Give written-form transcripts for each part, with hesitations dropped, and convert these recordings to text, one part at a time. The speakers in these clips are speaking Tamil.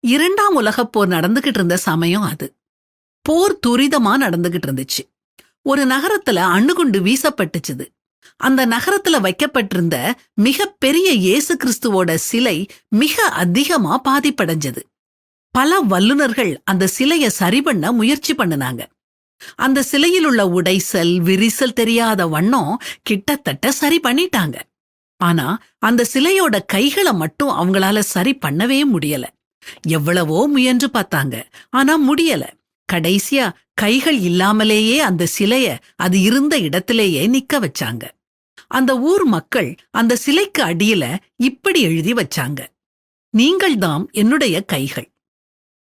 இரண்டாம் உலகப் போர் நடந்துகிட்டு இருந்த சமயம் அது. போர் துரிதமா நடந்துகிட்டு இருந்துச்சு. ஒரு நகரத்துல அணுகுண்டு வீசப்பட்டுச்சுது. அந்த நகரத்துல வைக்கப்பட்டிருந்த மிக பெரிய இயேசு கிறிஸ்துவோட சிலை மிக அதிகமா பாதிப்படைஞ்சது. பல வல்லுனர்கள் அந்த சிலைய சரி பண்ண முயற்சி பண்ணினாங்க. அந்த சிலையில் உள்ள உடைசல் விரிசல் தெரியாத வண்ணம் கிட்டத்தட்ட சரி பண்ணிட்டாங்க. ஆனா அந்த சிலையோட கைகளை மட்டும் அவங்களால சரி பண்ணவே முடியல. எவ்வளவோ முயன்று பார்த்தாங்க, ஆனா முடியல. கடைசியா கைகள் இல்லாமலேயே அந்த சிலைய அது இருந்த இடத்திலேயே நிக்க வச்சாங்க. அந்த ஊர் மக்கள் அந்த சிலைக்கு அடியில இப்படி எழுதி வச்சாங்க: நீங்கள்தாம் என்னுடைய கைகள்.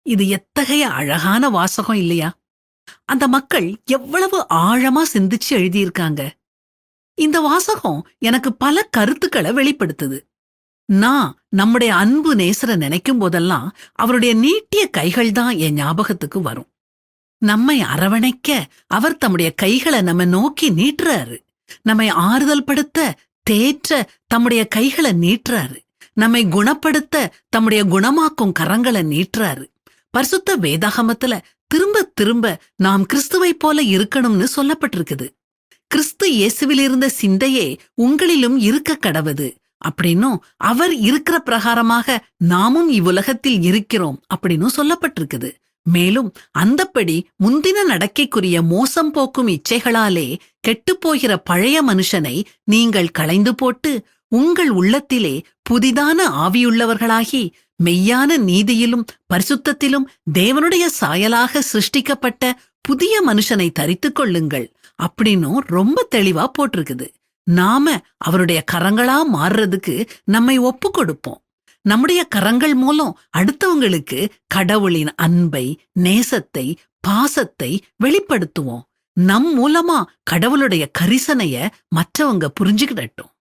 இது எத்தகைய அழகான வாசகம் இல்லையா? அந்த மக்கள் எவ்வளவு ஆழமா சிந்திச்சு எழுதியிருக்காங்க. இந்த வாசகம் எனக்கு பல கருத்துக்களை வெளிப்படுத்துது. நான் நம்முடைய அன்பு நேசரை நினைக்கும் போதெல்லாம் அவருடைய நீட்டிய கைகள் தான் என் ஞாபகத்துக்கு வரும். நம்மை அரவணைக்க அவர் தம்முடைய கைகளை நம்ம நோக்கி நீட்டுறாரு. நம்மை ஆறுதல் படுத்த தேற்ற தம்முடைய கைகளை நீட்டுறாரு. நம்மை குணப்படுத்த தம்முடைய குணமாக்கும் கரங்களை நீட்டுறாரு. பரிசுத்த வேதாகமத்துல திரும்ப திரும்ப நாம் கிறிஸ்துவை போல இருக்கணும்னு சொல்லப்பட்டிருக்குது. கிறிஸ்து இயேசுவில் இருந்த சிந்தையே உங்களிலும் இருக்க கடவுது அப்படின்னும், அவர் இருக்கிற பிரகாரமாக நாமும் இவ்வுலகத்தில் இருக்கிறோம் அப்படின்னும் சொல்லப்பட்டிருக்குது. மேலும் அந்தப்படி முந்தின நடக்கைக்குரிய மோசம் போக்கும் இச்சைகளாலே கெட்டுப்போகிற பழைய மனுஷனை நீங்கள் களைந்து போட்டு உங்கள் உள்ளத்திலே புதிதான ஆவியுள்ளவர்களாகி மெய்யான நீதியிலும் பரிசுத்தத்திலும் தேவனுடைய சாயலாக சிருஷ்டிக்கப்பட்ட புதிய மனுஷனை தரித்துக் கொள்ளுங்கள் அப்படின்னும் ரொம்ப தெளிவா போட்டிருக்குது. நாம அவருடைய கரங்களா மாறுறதுக்கு நம்மை ஒப்பு கொடுப்போம். நம்முடைய கரங்கள் மூலம் அடுத்தவங்களுக்கு கடவுளின் அன்பை, நேசத்தை, பாசத்தை வெளிப்படுத்துவோம். நம் மூலமா கடவுளுடைய கரிசனைய மற்றவங்க புரிஞ்சுக்கிடட்டும்.